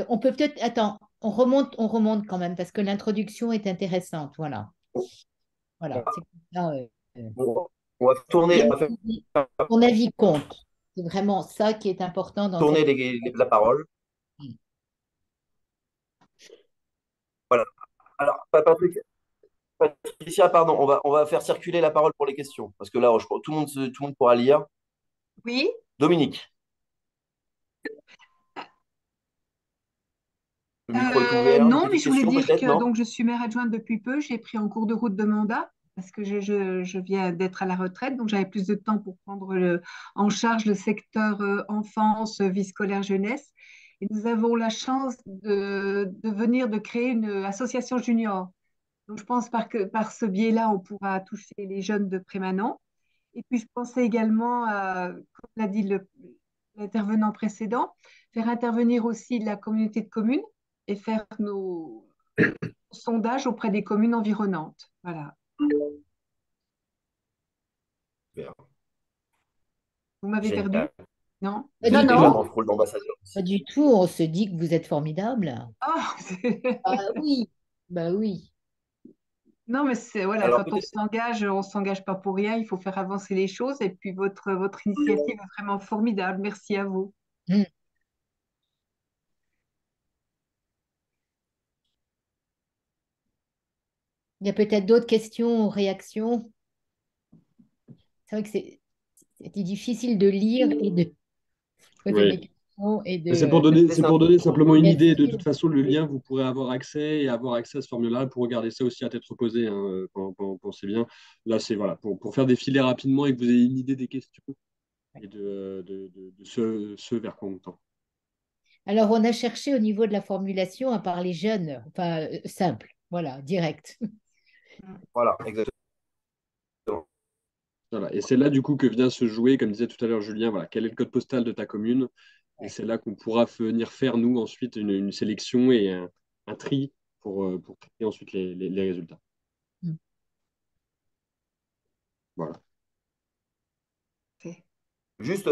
On peut peut-être. Attends, on remonte quand même parce que l'introduction est intéressante. Voilà. Voilà. C'est comme ça, On va tourner, on va faire ton avis compte. C'est vraiment ça qui est important dans tourner cette. la parole. Voilà. Alors, Patricia, pardon, on va faire circuler la parole pour les questions. Parce que là, tout le monde pourra lire. Oui. Dominique, le micro est ouvert. Une Non, mais petite je voulais question dire peut-être, que non? donc je suis maire adjointe depuis peu. J'ai pris en cours de route de mandat parce que je viens d'être à la retraite, donc j'avais plus de temps pour prendre en charge le secteur enfance, vie scolaire, jeunesse. Et nous avons la chance de créer une association junior. Donc je pense par ce biais-là, on pourra toucher les jeunes de Prémanon. Et puis je pensais également, comme l'a dit l'intervenant précédent, faire intervenir aussi la communauté de communes et faire nos sondages auprès des communes environnantes. Voilà. Super. Vous m'avez perdu? Génial. Non? Pas Vous du êtes tout. également ce rôle d'ambassadeur. Pas du tout. On se dit que vous êtes formidable. Ah, Ah oui. Bah oui. non, mais c'est voilà, Alors, quand on s'engage pas pour rien, il faut faire avancer les choses. Et puis votre initiative est vraiment formidable. Merci à vous. Hmm. Il y a peut-être d'autres questions ou réactions. C'est vrai que c'était difficile de lire et de poser des Oui. questions et de. C'est pour donner simplement une idée. De Merci. toute façon, le lien, vous pourrez avoir accès à ce formulaire pour regarder ça aussi à tête reposée, hein, pensez bien. Là, c'est voilà, pour faire défiler rapidement et que vous ayez une idée des questions et de ce vers quoi on tend. Alors, on a cherché au niveau de la formulation à parler jeune, enfin simple, voilà, direct. Voilà, exactement. Voilà. Et c'est là, du coup, que vient se jouer, comme disait tout à l'heure Julien, voilà, quel est le code postal de ta commune? Et c'est là qu'on pourra venir faire, nous, ensuite, une sélection et un tri pour traiter ensuite les résultats. Mm. Voilà. Juste,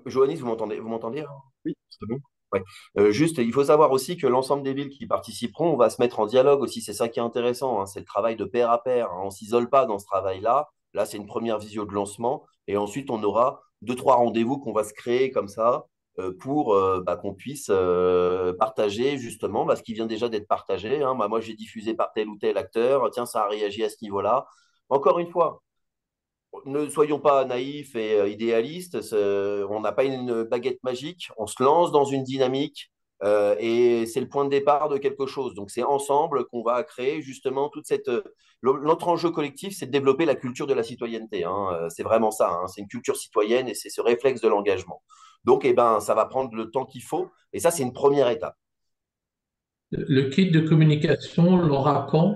Johannis, vous m'entendez, hein? Oui. C'est bon? Ouais. Juste, il faut savoir aussi que l'ensemble des villes qui participeront, on va se mettre en dialogue aussi. C'est ça qui est intéressant, hein. C'est le travail de pair à pair, hein. On ne s'isole pas dans ce travail-là. Là, c'est une première visio de lancement. Et ensuite, on aura deux, trois rendez-vous qu'on va se créer comme ça pour qu'on puisse partager justement ce qui vient déjà d'être partagé. Hein. Moi, j'ai diffusé par tel ou tel acteur. Tiens, ça a réagi à ce niveau-là. Encore une fois, ne soyons pas naïfs et idéalistes. On n'a pas une baguette magique. On se lance dans une dynamique et c'est le point de départ de quelque chose. Donc, c'est ensemble qu'on va créer justement toute cette. Notre enjeu collectif, c'est de développer la culture de la citoyenneté. Hein. C'est vraiment ça. Hein. C'est une culture citoyenne et c'est ce réflexe de l'engagement. Donc, ça va prendre le temps qu'il faut. Et ça, c'est une première étape. Le kit de communication, l'aura quand?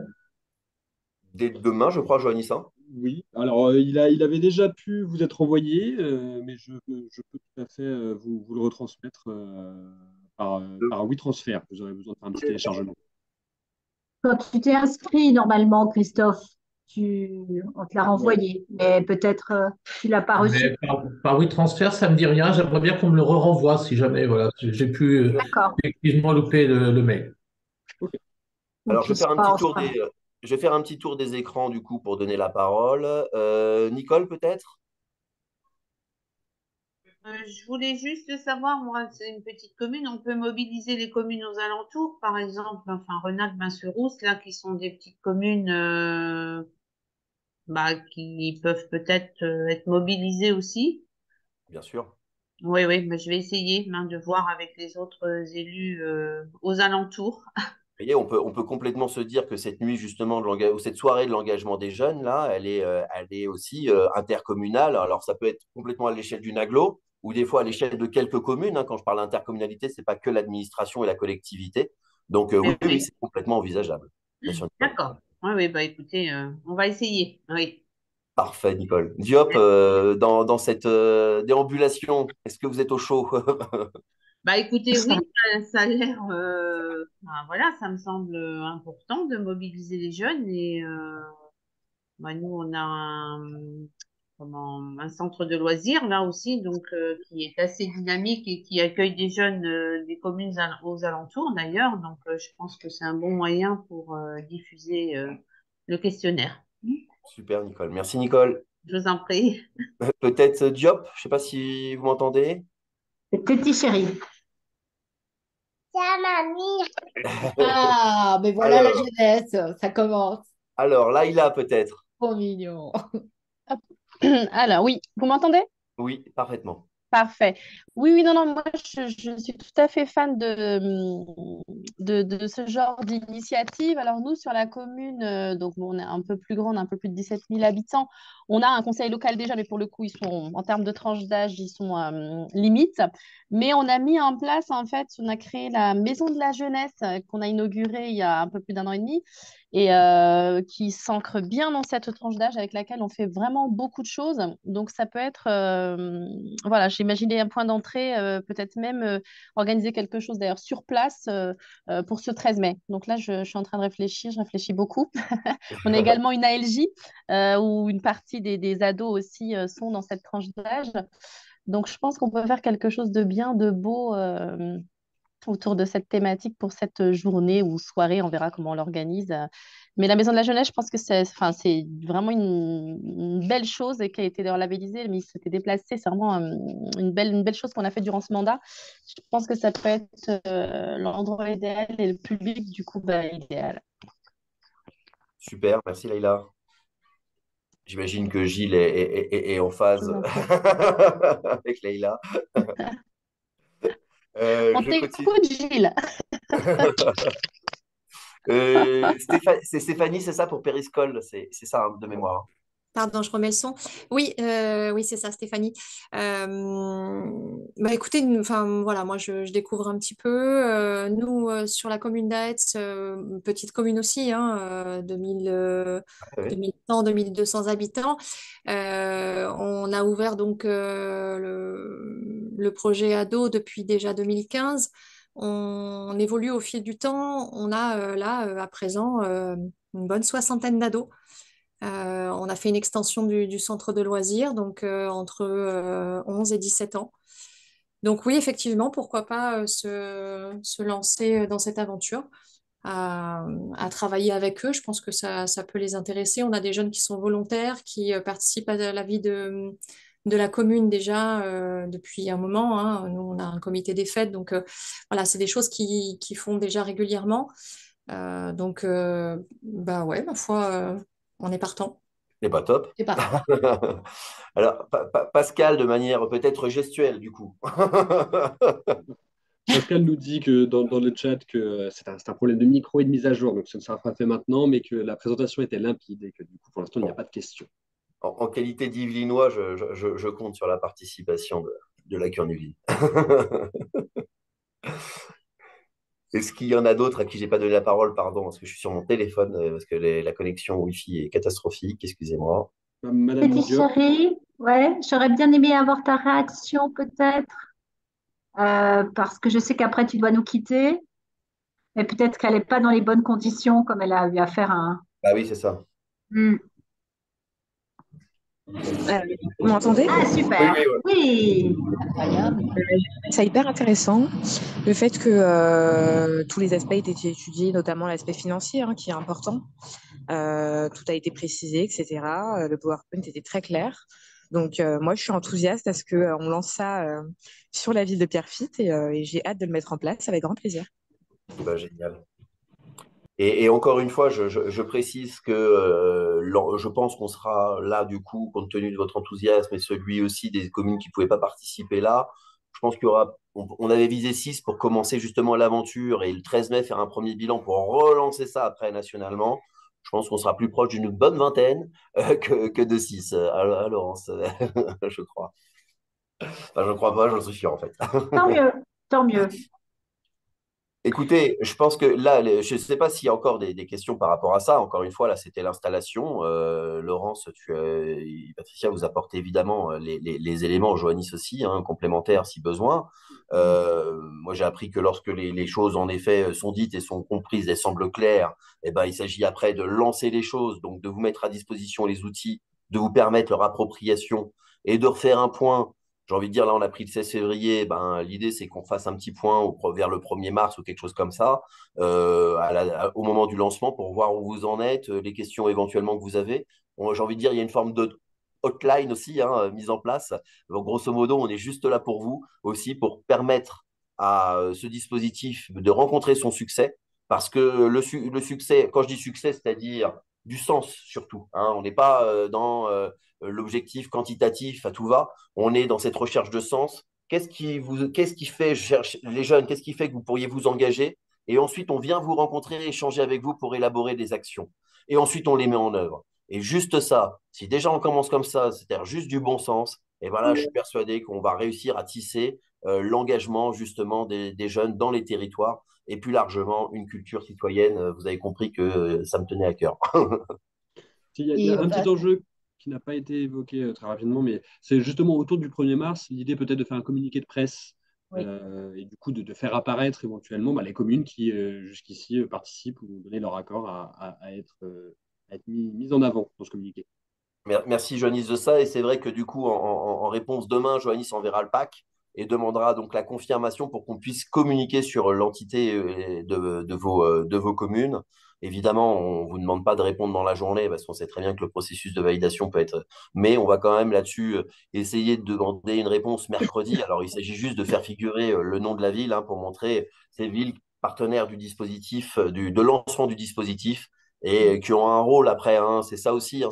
Dès demain, je crois, Joannis. Oui, alors il avait déjà pu vous être envoyé, mais je peux tout à fait vous le retransmettre par WeTransfer. Vous aurez besoin de faire un petit téléchargement. Quand tu t'es inscrit normalement, Christophe, on te l'a renvoyé, mais peut-être tu l'as pas reçu. Mais par WeTransfer, ça me dit rien. J'aimerais bien qu'on me le renvoie si jamais voilà, j'ai pu D'accord. effectivement louper le mail. Alors, je vais faire un petit tour des écrans du coup pour donner la parole. Nicole, peut-être? Je voulais juste savoir, moi, c'est une petite commune, on peut mobiliser les communes aux alentours, par exemple, enfin Renac, Bain-sur-Rousse, là, qui sont des petites communes qui peuvent peut-être être mobilisées aussi. Bien sûr. Oui, oui, mais je vais essayer de voir avec les autres élus aux alentours. Vous voyez, on peut complètement se dire que cette nuit, justement, ou cette soirée de l'engagement des jeunes, là, elle est aussi intercommunale. Alors, ça peut être complètement à l'échelle d'une agglo ou des fois à l'échelle de quelques communes. Hein. Quand je parle d'intercommunalité, ce n'est pas que l'administration et la collectivité. Donc, oui, c'est complètement envisageable. Bien sûr. D'accord. Oui, oui, écoutez, on va essayer. Oui. Parfait, Nicole. Diop, dans cette déambulation, est-ce que vous êtes au chaud? Écoutez, oui, ça a l'air, voilà, ça me semble important de mobiliser les jeunes et nous, on a un centre de loisirs là aussi, donc qui est assez dynamique et qui accueille des jeunes des communes aux alentours d'ailleurs, donc je pense que c'est un bon moyen pour diffuser le questionnaire. Super, Nicole. Merci, Nicole. Je vous en prie. Peut-être Diop, je ne sais pas si vous m'entendez. C'est Petit Chéri. Ah, mais voilà la jeunesse, ça commence. Alors, Laïla, peut-être. Trop mignon. Alors, oui, vous m'entendez? Oui, parfaitement. Parfait. Oui, oui, non, non, moi, je suis tout à fait fan de ce genre d'initiative. Alors, nous, sur la commune, donc bon, on est un peu plus grande, un peu plus de 17 000 habitants. On a un conseil local déjà, mais pour le coup, ils sont, en termes de tranche d'âge, ils sont limites. Mais on a mis en place, en fait, on a créé la Maison de la Jeunesse qu'on a inaugurée il y a un peu plus d'un an et demi et qui s'ancre bien dans cette tranche d'âge avec laquelle on fait vraiment beaucoup de choses. Donc, ça peut être, voilà, j'ai imaginé un point d'entrée, peut-être même organiser quelque chose d'ailleurs sur place pour ce 13 mai. Donc là, je suis en train de réfléchir, je réfléchis beaucoup. On a également une ALJ où une partie des ados aussi sont dans cette tranche d'âge. Donc, je pense qu'on peut faire quelque chose de bien, de beau autour de cette thématique pour cette journée ou soirée. On verra comment on l'organise. Mais la Maison de la Jeunesse, je pense que c'est vraiment une belle chose et qui a été d'ailleurs labellisée, mais il s'était déplacé. C'est vraiment une belle chose qu'on a fait durant ce mandat. Je pense que ça peut être l'endroit idéal et le public, du coup, idéal. Super, merci Laïla. J'imagine que Gilles est en phase avec Laïla. On t'écoute, Gilles. C'est Stéphanie, c'est ça pour Périscole, c'est ça hein, de mémoire. Pardon, je remets le son. Oui, oui, c'est ça, Stéphanie. Écoutez, voilà, moi je découvre un petit peu. Nous, sur la commune d'Aetz, petite commune aussi, 2100, 2200 habitants. On a ouvert donc le projet ado depuis déjà 2015. On évolue au fil du temps. On a là, à présent, une bonne soixantaine d'ados. On a fait une extension du centre de loisirs, donc entre 11 et 17 ans. Donc oui, effectivement, pourquoi pas se lancer dans cette aventure, à travailler avec eux. Je pense que ça peut les intéresser. On a des jeunes qui sont volontaires, qui participent à la vie de la commune déjà depuis un moment, hein. Nous, on a un comité des fêtes, donc voilà, c'est des choses qui font déjà régulièrement. Bah ouais, ma foi, on est partant. C'est pas top. C'est partant. Alors, Pascal, de manière peut-être gestuelle, du coup. Pascal nous dit que dans le chat que c'est un problème de micro et de mise à jour, donc ce ne sera pas fait maintenant, mais que la présentation était limpide et que du coup, pour l'instant, il n'y a pas de questions. En qualité d'Yvelinois, je compte sur la participation de la Kernuville. Est-ce qu'il y en a d'autres à qui j'ai pas donné la parole, pardon, parce que je suis sur mon téléphone, parce que la connexion Wi-Fi est catastrophique, excusez-moi. Madame Petite Diop, chérie, ouais, j'aurais bien aimé avoir ta réaction peut-être, parce que je sais qu'après tu dois nous quitter, mais peut-être qu'elle n'est pas dans les bonnes conditions comme elle a eu à faire un. Bah oui, c'est ça. Hmm. Vous m'entendez? Ah, Oui, super. oui, oui. Oui. Incroyable. C'est hyper intéressant le fait que tous les aspects aient été étudiés, notamment l'aspect financier hein, qui est important. Tout a été précisé, etc. Le PowerPoint était très clair. Donc moi, je suis enthousiaste à ce qu'on lance ça sur la ville de Pierrefitte et j'ai hâte de le mettre en place avec grand plaisir. Bah, génial. Et encore une fois, je précise que je pense qu'on sera là, du coup, compte tenu de votre enthousiasme et celui aussi des communes qui ne pouvaient pas participer là. Je pense qu'il y aura, on avait visé 6 pour commencer justement l'aventure et le 13 mai faire un premier bilan pour relancer ça après nationalement. Je pense qu'on sera plus proche d'une bonne vingtaine que de 6, à Laurence, je crois. Enfin, je ne crois pas, j'en suis sûr en fait. Tant mieux, tant mieux. Écoutez, je pense que là, je ne sais pas s'il y a encore des questions par rapport à ça. Encore une fois, là, c'était l'installation. Laurence, Patricia, vous apportez évidemment les éléments, Johannis aussi, hein, complémentaires si besoin. Moi, j'ai appris que lorsque les choses, en effet, sont dites et sont comprises et semblent claires, eh ben, il s'agit après de lancer les choses, donc de vous mettre à disposition les outils, de vous permettre leur appropriation et de refaire un point. J'ai envie de dire, là, on a pris le 16 février. Ben, l'idée, c'est qu'on fasse un petit point vers le 1er mars ou quelque chose comme ça, au moment du lancement, pour voir où vous en êtes, les questions éventuellement que vous avez. J'ai envie de dire, il y a une forme de hotline aussi hein, mise en place. Donc, grosso modo, on est juste là pour vous aussi, pour permettre à ce dispositif de rencontrer son succès. Parce que le succès, quand je dis succès, c'est-à-dire du sens surtout. Hein, on n'est pas dans l'objectif quantitatif à tout va. On est dans cette recherche de sens. Qu'est-ce qui fait, les jeunes, qu'est-ce qui fait que vous pourriez vous engager? Et ensuite, on vient vous rencontrer, échanger avec vous pour élaborer des actions. Et ensuite, on les met en œuvre. Et juste ça, si déjà on commence comme ça, c'est-à-dire juste du bon sens, et ben là, je suis persuadé qu'on va réussir à tisser l'engagement justement des jeunes dans les territoires et plus largement une culture citoyenne. Vous avez compris que ça me tenait à cœur. Il y a un petit enjeu qui n'a pas été évoqué très rapidement, mais c'est justement autour du 1er mars, l'idée peut-être de faire un communiqué de presse Oui. et du coup de faire apparaître éventuellement les communes qui jusqu'ici participent ou ont donné leur accord à être mises en avant dans ce communiqué. Merci Johannis de ça. Et c'est vrai que du coup, en réponse demain, Johannis enverra le pack et demandera donc la confirmation pour qu'on puisse communiquer sur l'entité de vos communes. Évidemment, on ne vous demande pas de répondre dans la journée parce qu'on sait très bien que le processus de validation peut être. Mais on va quand même là-dessus essayer de demander une réponse mercredi. Alors, il s'agit juste de faire figurer le nom de la ville hein, pour montrer ces villes partenaires du dispositif, de lancement du dispositif et qui ont un rôle après. Hein, c'est ça aussi. Hein,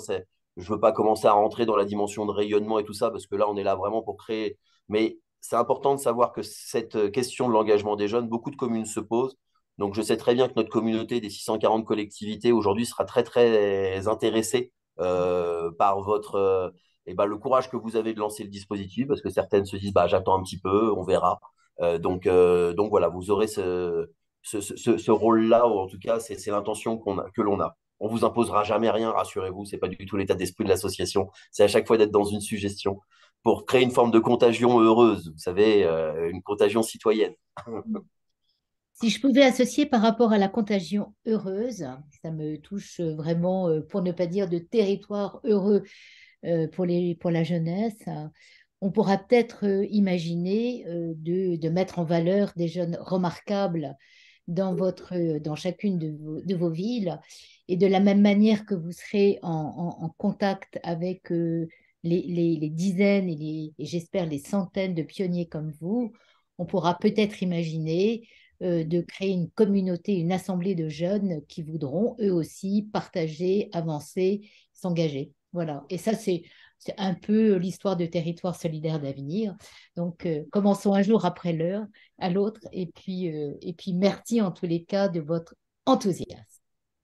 je veux pas commencer à rentrer dans la dimension de rayonnement et tout ça, parce que là, on est là vraiment pour créer. Mais c'est important de savoir que cette question de l'engagement des jeunes, beaucoup de communes se posent. Donc, je sais très bien que notre communauté des 640 collectivités aujourd'hui sera très, très intéressée par le courage que vous avez de lancer le dispositif, parce que certaines se disent, bah, j'attends un petit peu, on verra. Donc voilà, vous aurez ce rôle-là, ou en tout cas, c'est l'intention que l'on a. On vous imposera jamais rien, rassurez-vous, c'est pas du tout l'état d'esprit de l'association. C'est à chaque fois d'être dans une suggestion pour créer une forme de contagion heureuse, vous savez, une contagion citoyenne. Si je pouvais associer par rapport à la contagion heureuse, ça me touche vraiment, pour ne pas dire de territoire heureux pour la jeunesse. On pourra peut-être imaginer de mettre en valeur des jeunes remarquables dans chacune de vos villes. Et de la même manière que vous serez en contact avec les dizaines et j'espère les centaines de pionniers comme vous, on pourra peut-être imaginer de créer une communauté, une assemblée de jeunes qui voudront eux aussi partager, avancer, s'engager. Voilà. Et ça, c'est un peu l'histoire de Territoire solidaire d'avenir. Donc, commençons un jour après l'heure, à l'autre, et puis merci en tous les cas de votre enthousiasme.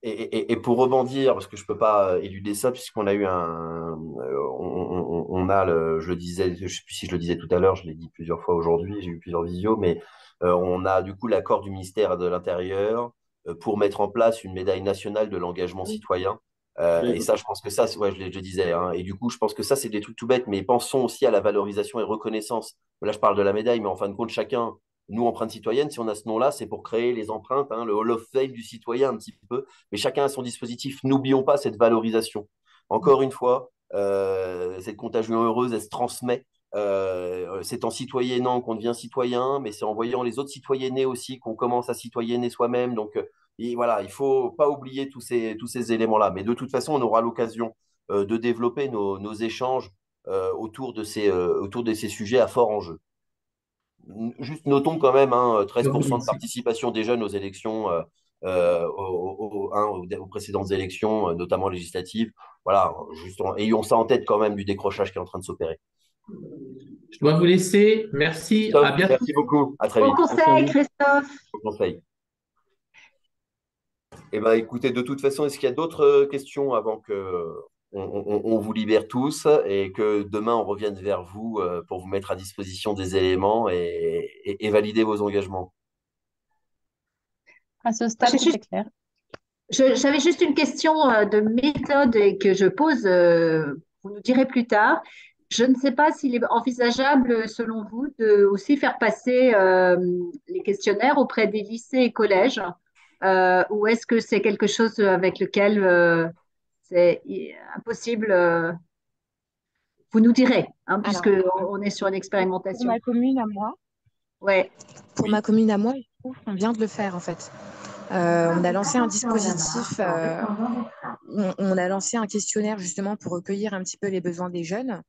Et pour rebondir, parce que je peux pas éluder ça, puisqu'on a eu on a je le disais, je sais plus si je le disais tout à l'heure, je l'ai dit plusieurs fois aujourd'hui, j'ai eu plusieurs visios, mais on a du coup l'accord du ministère de l'Intérieur pour mettre en place une médaille nationale de l'engagement citoyen. Et ça, je pense que ça, ouais, je disais, hein, et du coup, je pense que ça, c'est des trucs tout bêtes, mais pensons aussi à la valorisation et reconnaissance. Là, je parle de la médaille, mais en fin de compte, chacun, nous, empreinte citoyenne, si on a ce nom-là, c'est pour créer les empreintes, hein, le Hall of Fame du citoyen un petit peu, mais chacun a son dispositif. N'oublions pas cette valorisation. Encore une fois, cette contagion heureuse, elle se transmet. C'est en citoyennant qu'on devient citoyen, mais c'est en voyant les autres citoyenner aussi qu'on commence à citoyenner soi-même. Donc, et voilà, il ne faut pas oublier tous ces éléments-là. Mais de toute façon, on aura l'occasion de développer nos échanges autour de ces sujets à fort enjeu. Juste notons quand même, hein, 13% de participation des jeunes aux élections, aux précédentes élections, notamment législatives. Voilà, juste ayons ça en tête quand même du décrochage qui est en train de s'opérer. Je dois vous laisser. Merci. À bientôt. Merci beaucoup. À très vite. Bon conseil, Christophe. Bon conseil. Eh ben, écoutez, de toute façon, est-ce qu'il y a d'autres questions avant que on vous libère tous et que demain on revienne vers vous pour vous mettre à disposition des éléments et valider vos engagements? À ce stade, c'est clair. J'avais juste une question de méthode et que je pose, vous nous direz plus tard. Je ne sais pas s'il est envisageable, selon vous, de aussi faire passer les questionnaires auprès des lycées et collèges, ou est-ce que c'est quelque chose avec lequel c'est impossible, vous nous direz, hein, puisque on est sur une expérimentation. Pour ma commune à moi, ouais. Pour ma commune à moi, il se trouve qu'on vient de le faire en fait. On a lancé un dispositif, on a lancé un questionnaire justement pour recueillir un petit peu les besoins des jeunes.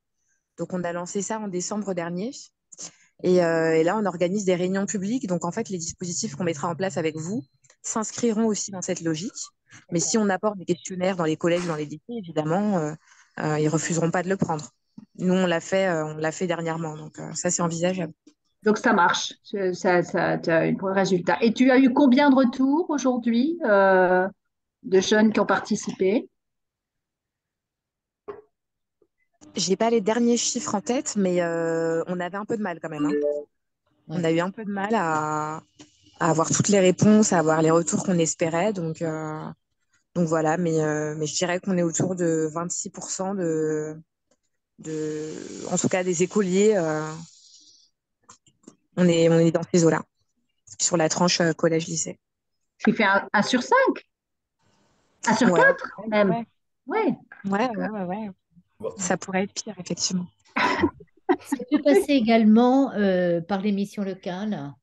Donc on a lancé ça en décembre dernier. Et là, on organise des réunions publiques. Donc en fait, les dispositifs qu'on mettra en place avec vous s'inscriront aussi dans cette logique. Mais si on apporte des questionnaires dans les collèges, dans les lycées, évidemment, ils refuseront pas de le prendre. Nous, on l'a fait dernièrement. Donc ça, c'est envisageable. Donc ça marche, ça tu as eu un résultat. Et tu as eu combien de retours aujourd'hui de jeunes qui ont participé? J'ai pas les derniers chiffres en tête, mais on avait un peu de mal quand même, hein. On a eu un peu de mal à avoir toutes les réponses, à avoir les retours qu'on espérait. Donc voilà, mais je dirais qu'on est autour de 26% en tout cas des écoliers. On est dans ces eaux-là, sur la tranche collège-lycée. Tu fais 1 sur 5? 1 sur 4 même? Ouais. Ça pourrait être pire, effectivement. Ça peut passer également par les missions locales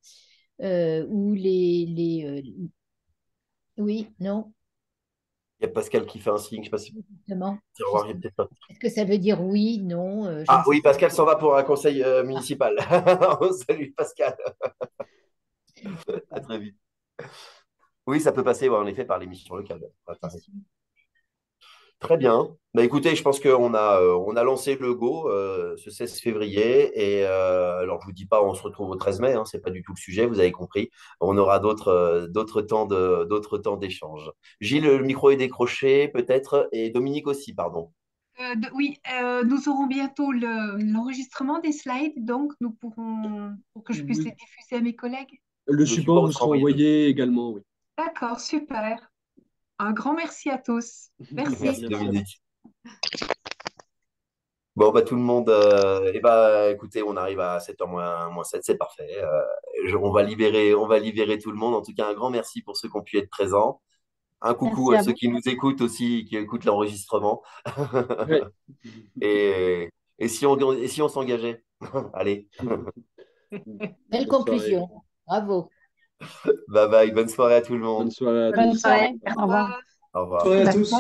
où oui, non? Il y a Pascal qui fait un signe, je sais pas si... Justement. Pas... Est-ce que ça veut dire oui, non? Ah oui, Pascal s'en va pour un conseil municipal. Salut Pascal. À très vite. Oui, ça peut passer, ouais, en effet, par les missions locales. Très bien. Bah, écoutez, je pense qu'on a lancé le go ce 16 février. Et alors, je ne vous dis pas, on se retrouve au 13 mai, hein, ce n'est pas du tout le sujet, vous avez compris. On aura d'autres temps d'échange. Gilles, le micro est décroché, peut-être, et Dominique aussi, pardon. Oui, nous aurons bientôt l'enregistrement des slides, donc nous pourrons, pour que je puisse les diffuser à mes collègues. Le support vous sera envoyé également, oui. D'accord, super. Un grand merci à tous. Merci. Merci Dominique. Bon, bah, tout le monde, écoutez, on arrive à 7h moins 7, c'est parfait. On va libérer tout le monde. En tout cas, un grand merci pour ceux qui ont pu être présents. Un coucou à ceux qui nous écoutent aussi, qui écoutent l'enregistrement. Ouais. Et si on s'engageait? Allez. Belle conclusion. Bravo. Bye bye. Bonne soirée à tout le monde. Bonne soirée à tous. Bonne soirée. Au revoir. Au revoir. Bonne soirée à tous.